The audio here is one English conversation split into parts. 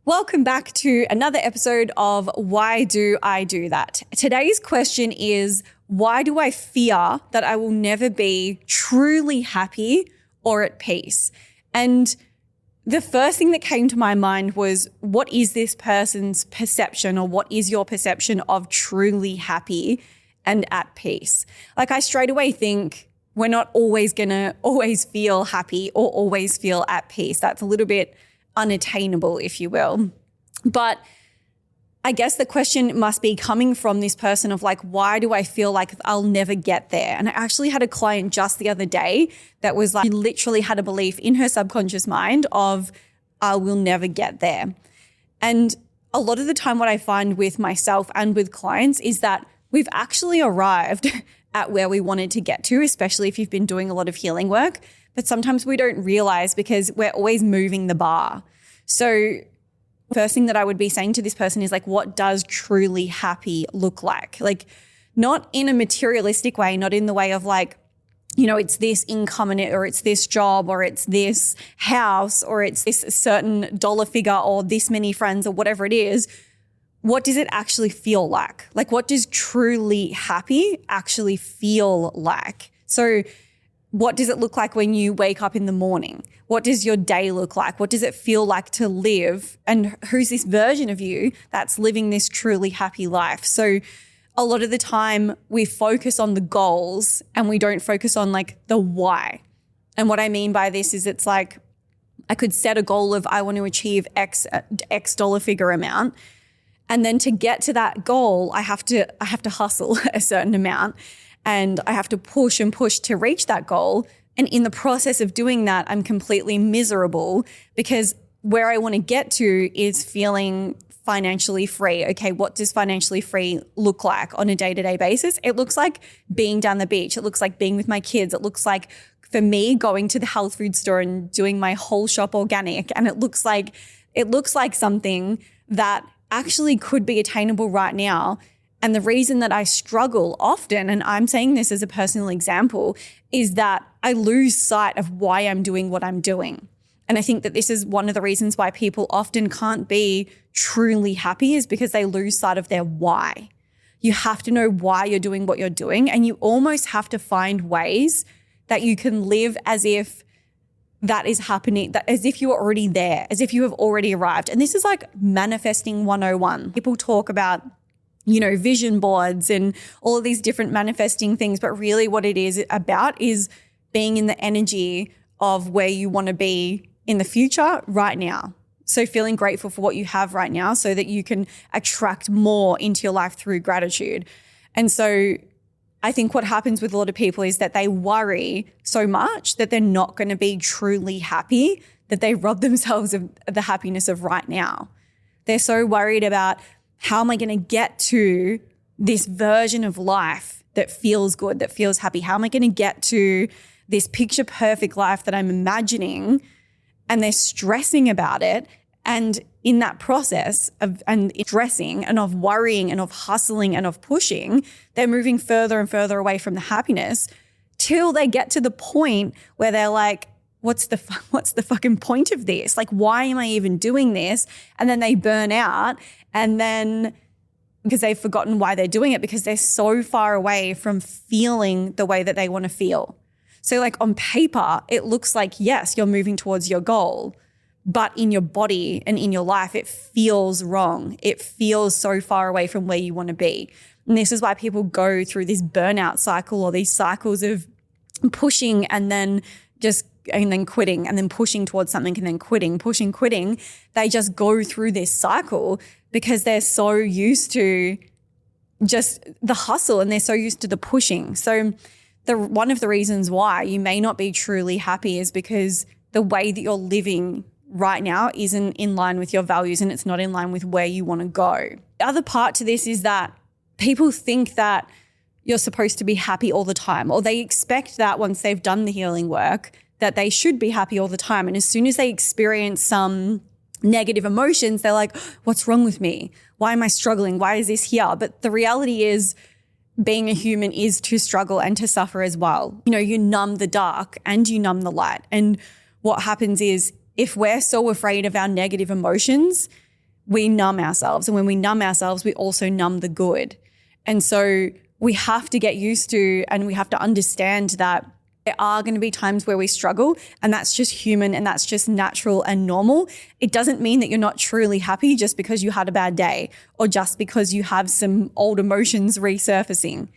Welcome back to another episode of Why Do I Do That? Today's question is, why do I fear that I will never be truly happy or at peace? And the first thing that came to my mind was, what is this person's perception, or what is your perception of truly happy and at peace? Like, I straight away think we're not always going to always feel happy or always feel at peace. That's a little bit unattainable, if you will. But I guess the question must be coming from this person of like, why do I feel like I'll never get there? And I actually had a client just the other day that was like, she literally had a belief in her subconscious mind of, I will never get there. And a lot of the time what I find with myself and with clients is that we've actually arrived at where we wanted to get to, especially if you've been doing a lot of healing work. But sometimes we don't realize because we're always moving the bar. So first thing that I would be saying to this person is like, what does truly happy look like? Like, not in a materialistic way, not in the way of like, you know, it's this income or it's this job or it's this house or it's this certain dollar figure or this many friends or whatever it is. What does it actually feel like? Like, what does truly happy actually feel like? So what does it look like when you wake up in the morning? What does your day look like? What does it feel like to live? And who's this version of you that's living this truly happy life? So a lot of the time we focus on the goals and we don't focus on like the why. And what I mean by this is, it's like I could set a goal of I want to achieve X dollar figure amount. And then to get to that goal, I have to hustle a certain amount. And I have to push and push to reach that goal. And in the process of doing that, I'm completely miserable because where I want to get to is feeling financially free. Okay, what does financially free look like on a day-to-day basis? It looks like being down the beach. It looks like being with my kids. It looks like, for me, going to the health food store and doing my whole shop organic. And it looks like something that actually could be attainable right now. And the reason that I struggle often, and I'm saying this as a personal example, is that I lose sight of why I'm doing what I'm doing. And I think that this is one of the reasons why people often can't be truly happy, is because they lose sight of their why. You have to know why you're doing what you're doing, and you almost have to find ways that you can live as if that is happening, that as if you are already there, as if you have already arrived. And this is like manifesting 101. People talk about, you know, vision boards and all of these different manifesting things. But really what it is about is being in the energy of where you want to be in the future right now. So feeling grateful for what you have right now so that you can attract more into your life through gratitude. And so I think what happens with a lot of people is that they worry so much that they're not going to be truly happy, that they rob themselves of the happiness of right now. They're so worried about, how am I going to get to this version of life that feels good, that feels happy? How am I going to get to this picture perfect life that I'm imagining? And they're stressing about it. And in that process of stressing and of worrying and of hustling and of pushing, they're moving further and further away from the happiness till they get to the point where they're like, what's the fucking point of this? Like, why am I even doing this? And then they burn out, and then because they've forgotten why they're doing it, because they're so far away from feeling the way that they want to feel. So like on paper, it looks like, yes, you're moving towards your goal, but in your body and in your life, it feels wrong. It feels so far away from where you want to be. And this is why people go through this burnout cycle, or these cycles of pushing and then quitting, and then pushing towards something and then quitting, pushing, quitting. They just go through this cycle because they're so used to just the hustle and they're so used to the pushing. So one of the reasons why you may not be truly happy is because the way that you're living right now isn't in line with your values, and it's not in line with where you want to go. The other part to this is that people think that you're supposed to be happy all the time, or they expect that once they've done the healing work that they should be happy all the time. And as soon as they experience some negative emotions, they're like, what's wrong with me? Why am I struggling? Why is this here? But the reality is, being a human is to struggle and to suffer as well. You know, you numb the dark and you numb the light. And what happens is, if we're so afraid of our negative emotions, we numb ourselves. And when we numb ourselves, we also numb the good. And so we have to get used to, and we have to understand that there are going to be times where we struggle, and that's just human and that's just natural and normal. It doesn't mean that you're not truly happy just because you had a bad day or just because you have some old emotions resurfacing.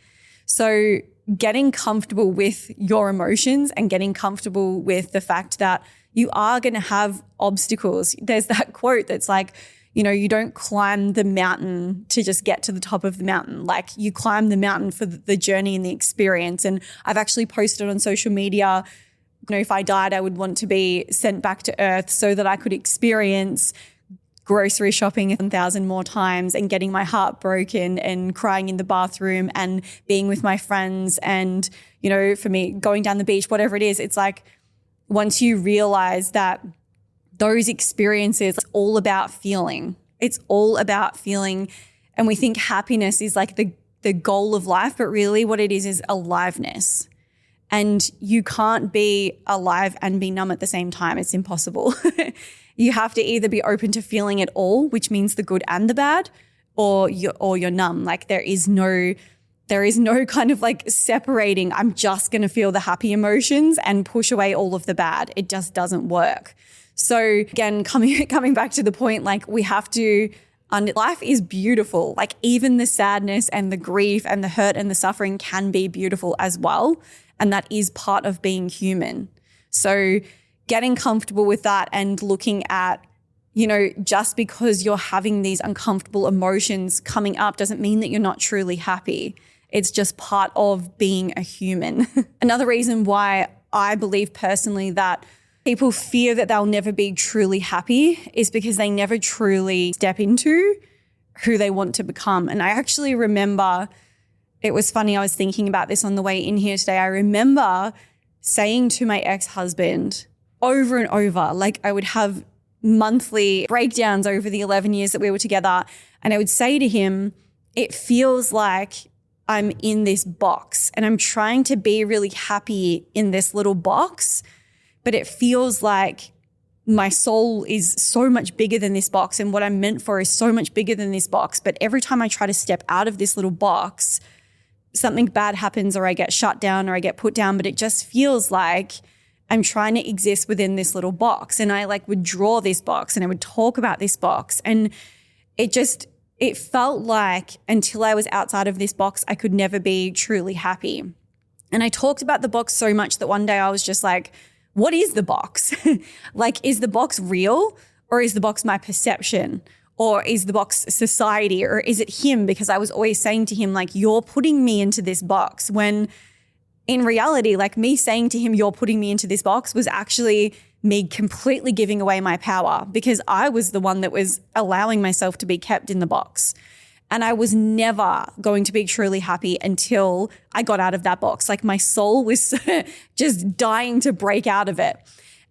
So getting comfortable with your emotions and getting comfortable with the fact that you are going to have obstacles. There's that quote that's like, you don't climb the mountain to just get to the top of the mountain. Like, you climb the mountain for the journey and the experience. And I've actually posted on social media, if I died, I would want to be sent back to earth so that I could experience grocery shopping 1,000 more times and getting my heart broken and crying in the bathroom and being with my friends. And, for me, going down the beach, whatever it is, it's like, once you realize that those experiences, it's all about feeling. It's all about feeling. And we think happiness is like the goal of life, but really what it is aliveness. And you can't be alive and be numb at the same time. It's impossible. You have to either be open to feeling it all, which means the good and the bad, or you're numb. Like, there is no kind of like separating, I'm just going to feel the happy emotions and push away all of the bad. It just doesn't work. So again, coming back to the point, like, we have to, life is beautiful. Like, even the sadness and the grief and the hurt and the suffering can be beautiful as well. And that is part of being human. So getting comfortable with that and looking at, just because you're having these uncomfortable emotions coming up doesn't mean that you're not truly happy. It's just part of being a human. Another reason why I believe personally that people fear that they'll never be truly happy is because they never truly step into who they want to become. And I actually remember, it was funny, I was thinking about this on the way in here today. I remember saying to my ex-husband over and over, like, I would have monthly breakdowns over the 11 years that we were together. And I would say to him, it feels like I'm in this box and I'm trying to be really happy in this little box, but it feels like my soul is so much bigger than this box and what I'm meant for is so much bigger than this box. But every time I try to step out of this little box, something bad happens or I get shut down or I get put down, but it just feels like I'm trying to exist within this little box. And I would draw this box and I would talk about this box. And it felt like until I was outside of this box, I could never be truly happy. And I talked about the box so much that one day I was just like, what is the box? Like, is the box real or is the box my perception? Or is the box society or is it him? Because I was always saying to him, like, you're putting me into this box, when in reality, like, me saying to him, you're putting me into this box was actually me completely giving away my power, because I was the one that was allowing myself to be kept in the box. And I was never going to be truly happy until I got out of that box. Like, my soul was just dying to break out of it.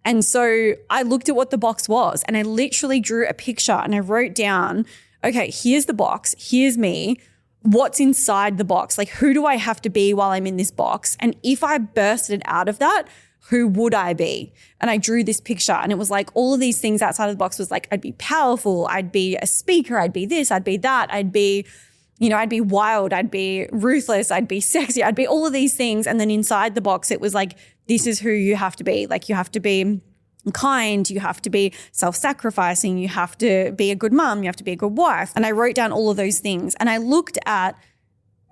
And so I looked at what the box was and I literally drew a picture and I wrote down, okay, here's the box, here's me. What's inside the box? Like, who do I have to be while I'm in this box? And if I bursted out of that, who would I be? And I drew this picture and it was like all of these things outside of the box was like, I'd be powerful, I'd be a speaker, I'd be this, I'd be that, I'd be wild, I'd be ruthless, I'd be sexy, I'd be all of these things. And then inside the box, it was like, this is who you have to be. Like, you have to be kind, you have to be self-sacrificing, you have to be a good mom, you have to be a good wife. And I wrote down all of those things and I looked at,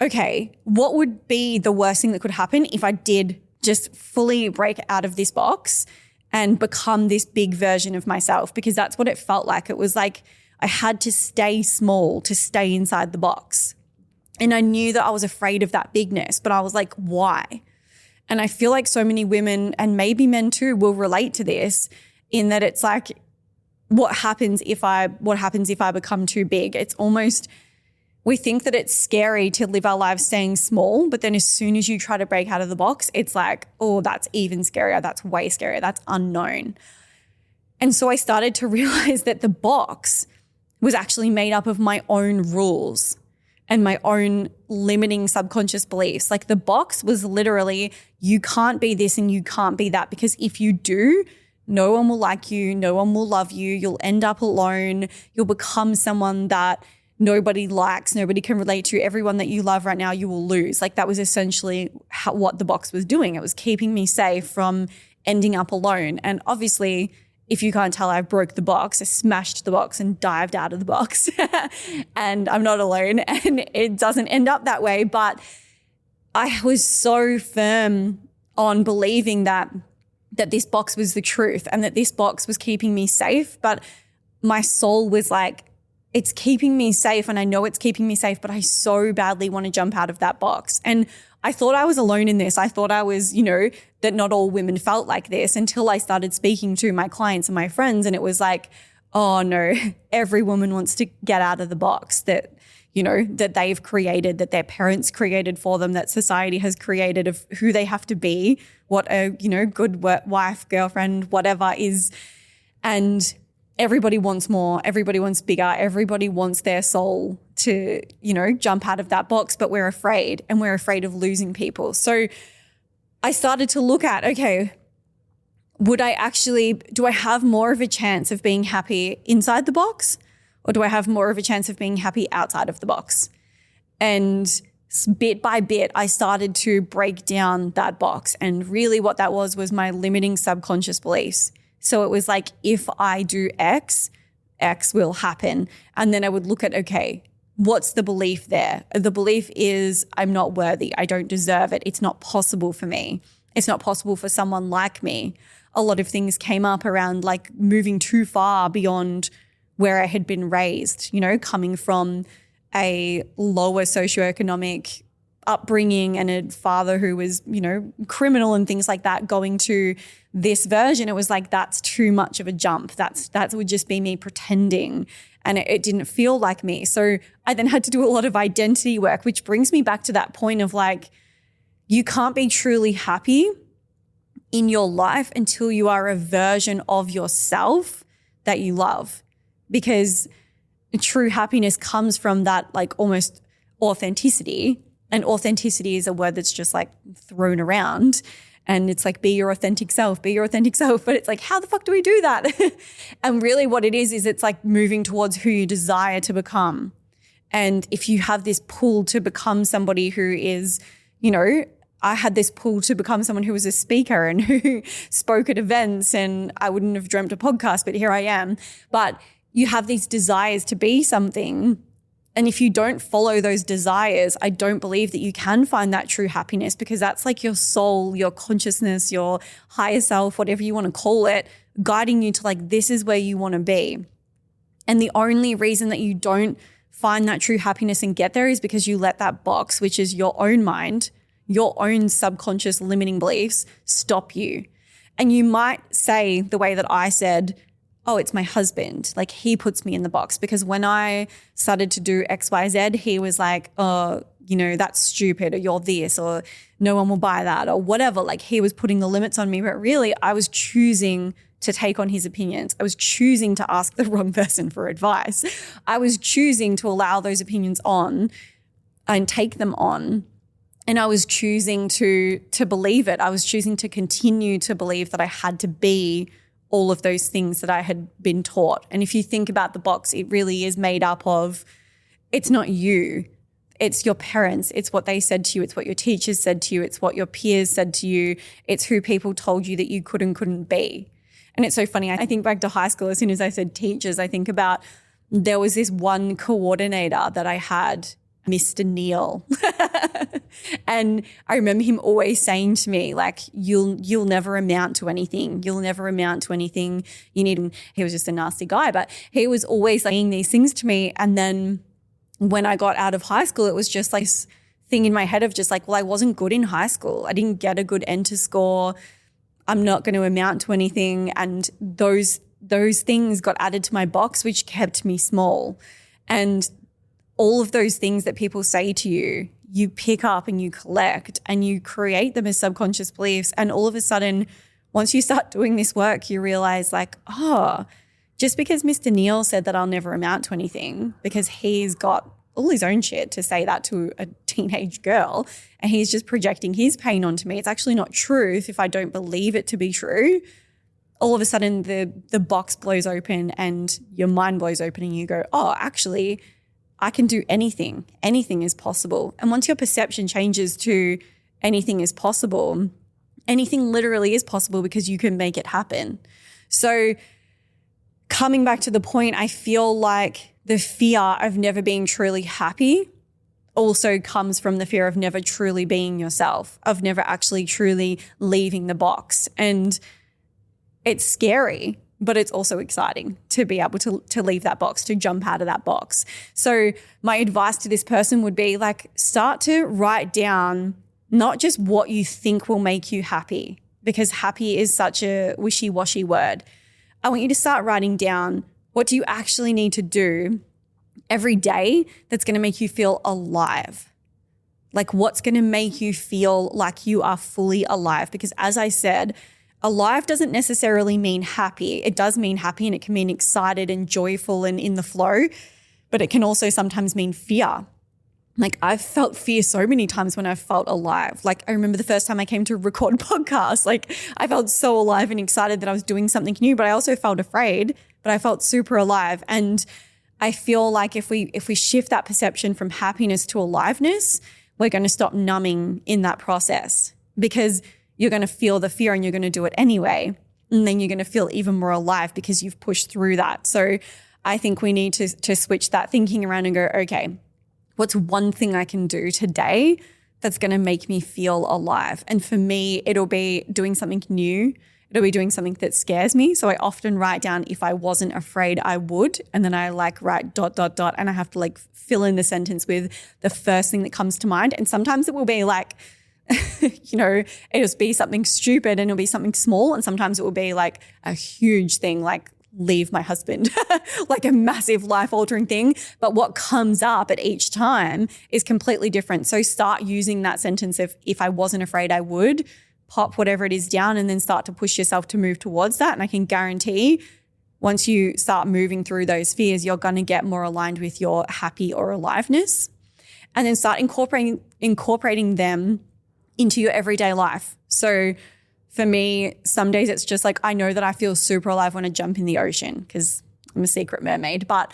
okay, what would be the worst thing that could happen if I did just fully break out of this box and become this big version of myself? Because that's what it felt like. It was like I had to stay small to stay inside the box. And I knew that I was afraid of that bigness, but I was like, why? And I feel like so many women, and maybe men too, will relate to this, in that it's like, what happens if I become too big? It's almost, we think that it's scary to live our lives staying small, but then as soon as you try to break out of the box, it's like, oh, that's even scarier. That's way scarier. That's unknown. And so I started to realize that the box was actually made up of my own rules and my own limiting subconscious beliefs. Like, the box was literally, you can't be this and you can't be that, because if you do, no one will like you. No one will love you. You'll end up alone. You'll become someone that nobody likes, nobody can relate to. Everyone that you love right now, you will lose. Like that was essentially what the box was doing. It was keeping me safe from ending up alone. And obviously, if you can't tell, I broke the box. I smashed the box and dived out of the box. And I'm not alone, and it doesn't end up that way. But I was so firm on believing that this box was the truth and that this box was keeping me safe. But my soul was like, it's keeping me safe, and I know it's keeping me safe, but I so badly want to jump out of that box. And I thought I was alone in this. I thought I was, that not all women felt like this, until I started speaking to my clients and my friends, and it was like, oh no, every woman wants to get out of the box that, that they've created, that their parents created for them, that society has created of who they have to be, what a, good wife, girlfriend, whatever is. And everybody wants more, everybody wants bigger, everybody wants their soul to, jump out of that box, but we're afraid, and we're afraid of losing people. So I started to look at, okay, do I have more of a chance of being happy inside the box, or do I have more of a chance of being happy outside of the box? And bit by bit, I started to break down that box. And really what that was my limiting subconscious beliefs. So it was like, if I do X, X will happen. And then I would look at, okay, what's the belief there? The belief is I'm not worthy. I don't deserve it. It's not possible for me. It's not possible for someone like me. A lot of things came up around like moving too far beyond where I had been raised, coming from a lower socioeconomic upbringing and a father who was, criminal and things like that, going to this version. It was like, that's too much of a jump. That would just be me pretending, and it didn't feel like me. So I then had to do a lot of identity work, which brings me back to that point of like, you can't be truly happy in your life until you are a version of yourself that you love, because true happiness comes from that like almost authenticity. And authenticity is a word that's just like thrown around, and it's like, be your authentic self, be your authentic self. But it's like, how the fuck do we do that? And really what it is it's like moving towards who you desire to become. And if you have this pull to become somebody who is, I had this pull to become someone who was a speaker and who spoke at events, and I wouldn't have dreamt a podcast, but here I am. But you have these desires to be something. And if you don't follow those desires, I don't believe that you can find that true happiness, because that's like your soul, your consciousness, your higher self, whatever you want to call it, guiding you to like, this is where you want to be. And the only reason that you don't find that true happiness and get there is because you let that box, which is your own mind, your own subconscious limiting beliefs, stop you. And you might say the way that I said, oh, it's my husband. Like, he puts me in the box, because when I started to do X, Y, Z, he was like, oh, that's stupid, or you're this, or no one will buy that, or whatever. Like, he was putting the limits on me, but really I was choosing to take on his opinions. I was choosing to ask the wrong person for advice. I was choosing to allow those opinions on and take them on. And I was choosing to believe it. I was choosing to continue to believe that I had to be all of those things that I had been taught. And if you think about the box, it really is made up of, it's not you, it's your parents, it's what they said to you, it's what your teachers said to you, it's what your peers said to you, it's who people told you that you could and couldn't be. And it's so funny, I think back to high school, as soon as I said teachers, I think about, there was this one coordinator that I had, Mr. Neil. And I remember him always saying to me, like, you'll never amount to anything. You'll never amount to anything. He was just a nasty guy, but he was always saying these things to me. And then when I got out of high school, it was just like this thing in my head of just like, well, I wasn't good in high school. I didn't get a good enter score. I'm not going to amount to anything. And those things got added to my box, which kept me small. And all of those things that people say to you, you pick up and you collect and you create them as subconscious beliefs. And all of a sudden, once you start doing this work, you realize like, oh, just because Mr. Neil said that I'll never amount to anything, because he's got all his own shit to say that to a teenage girl, and he's just projecting his pain onto me. It's actually not truth if I don't believe it to be true. all of a sudden the box blows open and your mind blows open and you go, oh, actually, I can do anything. Anything is possible. And once your perception changes to anything is possible, anything literally is possible because you can make it happen. So coming back to the point, I feel like the fear of never being truly happy also comes from the fear of never truly being yourself, of never actually truly leaving the box. And it's scary, but it's also exciting to be able to leave that box, to jump out of that box. So my advice to this person would be like, start to write down not just what you think will make you happy, because happy is such a wishy-washy word. I want you to start writing down, what do you actually need to do every day that's going to make you feel alive? Like, what's going to make you feel like you are fully alive? Because as I said, alive doesn't necessarily mean happy. It does mean happy, and it can mean excited and joyful and in the flow, but it can also sometimes mean fear. Like, I've felt fear so many times when I've felt alive. Like, I remember the first time I came to record a podcast, like I felt so alive and excited that I was doing something new, but I also felt afraid, but I felt super alive. And I feel like if we shift that perception from happiness to aliveness, we're going to stop numbing in that process, because you're going to feel the fear and you're going to do it anyway. And then you're going to feel even more alive because you've pushed through that. So I think we need to switch that thinking around and go, okay, what's one thing I can do today that's going to make me feel alive? And for me, it'll be doing something new. It'll be doing something that scares me. So I often write down, if I wasn't afraid, I would. And then I like write ... and I have to like fill in the sentence with the first thing that comes to mind. And sometimes it will be like, it'll just be something stupid and it'll be something small. And sometimes it will be like a huge thing, like leave my husband, like a massive life-altering thing. But what comes up at each time is completely different. So start using that sentence of, if I wasn't afraid, I would. Pop whatever it is down and then start to push yourself to move towards that. And I can guarantee once you start moving through those fears, you're going to get more aligned with your happy or aliveness. And then start incorporating them into your everyday life. So for me, some days it's just like, I know that I feel super alive when I jump in the ocean because I'm a secret mermaid, but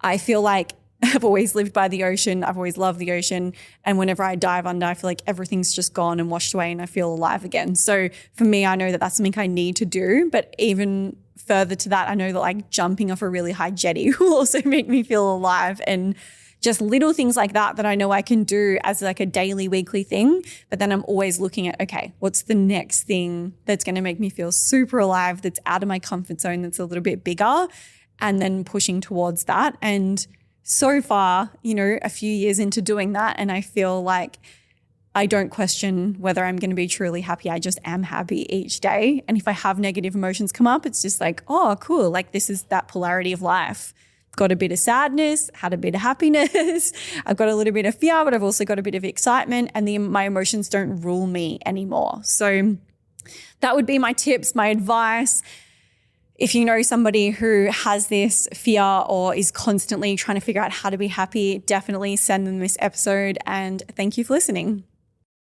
I feel like I've always lived by the ocean. I've always loved the ocean. And whenever I dive under, I feel like everything's just gone and washed away and I feel alive again. So for me, I know that that's something I need to do. But even further to that, I know that like jumping off a really high jetty will also make me feel alive, and just little things like that I know I can do as like a daily, weekly thing. But then I'm always looking at, okay, what's the next thing that's going to make me feel super alive, that's out of my comfort zone, that's a little bit bigger, and then pushing towards that. And so far, a few years into doing that, and I feel like I don't question whether I'm going to be truly happy. I just am happy each day. And if I have negative emotions come up, it's just like, oh, cool. Like, this is that polarity of life. Got a bit of sadness, had a bit of happiness. I've got a little bit of fear, but I've also got a bit of excitement, and my emotions don't rule me anymore. So that would be my tips, my advice. If you know somebody who has this fear or is constantly trying to figure out how to be happy, definitely send them this episode, and thank you for listening.